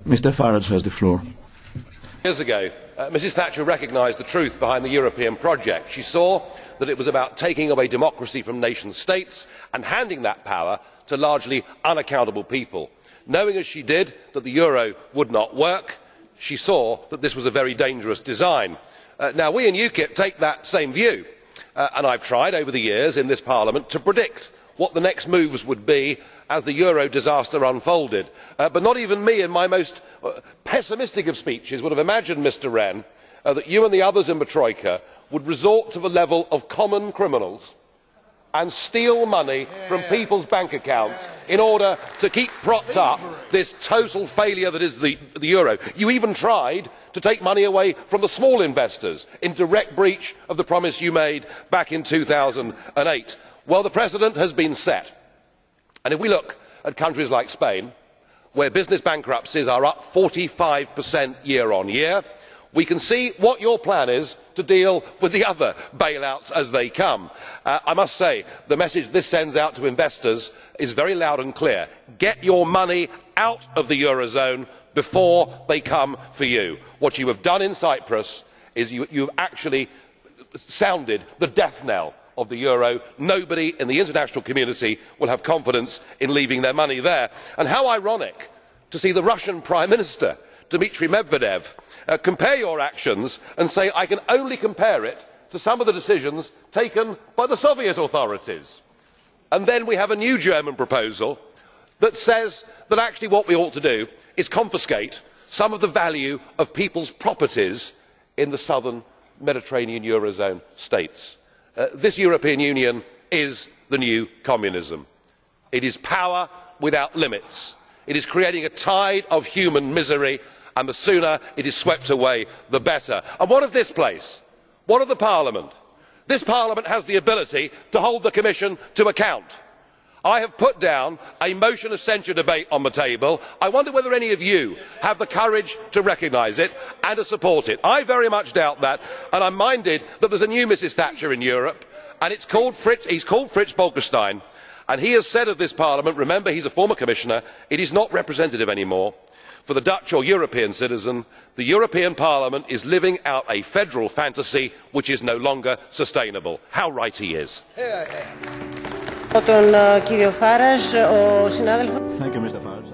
Mr. Farage has the floor. Years ago, Mrs Thatcher recognised the truth behind the European project. She saw that it was about taking away democracy from nation states and handing that power to largely unaccountable people. Knowing as she did that the euro would not work, she saw that this was a very dangerous design. Now, we in UKIP take that same view, and I have tried over the years in this Parliament to predict what the next moves would be as the euro disaster unfolded. But not even me, in my most pessimistic of speeches, would have imagined, Mr Rehn, that you and the others in the Troika would resort to the level of common criminals and steal money from people's bank accounts in order to keep propped up this total failure that is the euro. You even tried to take money away from the small investors in direct breach of the promise you made back in 2008. Well, the precedent has been set, and if we look at countries like Spain, where business bankruptcies are up 45% year on year, we can see what your plan is to deal with the other bailouts as they come. I must say, the message this sends out to investors is very loud and clear. Get your money out of the eurozone before they come for you. What you have done in Cyprus is you have actually sounded the death knell of the euro. Nobody in the international community will have confidence in leaving their money there. And how ironic to see the Russian Prime Minister, Dmitry Medvedev, compare your actions and say, I can only compare it to some of the decisions taken by the Soviet authorities. And then we have a new German proposal that says that actually what we ought to do is confiscate some of the value of people's properties in the southern Mediterranean eurozone states. This European Union is the new communism. It is power without limits. It is creating a tide of human misery, and the sooner it is swept away, the better. And what of this place? What of the Parliament? This Parliament has the ability to hold the Commission to account. I have put down a motion of censure debate on the table. I wonder whether any of you have the courage to recognise it and to support it. I very much doubt that, and I am minded that there is a new Mrs Thatcher in Europe, and he is called Frits Bolkestein, and he has said of this Parliament, remember he is a former Commissioner, it is not representative anymore. For the Dutch or European citizen, the European Parliament is living out a federal fantasy which is no longer sustainable. How right he is. Thank you, Mr. Farage.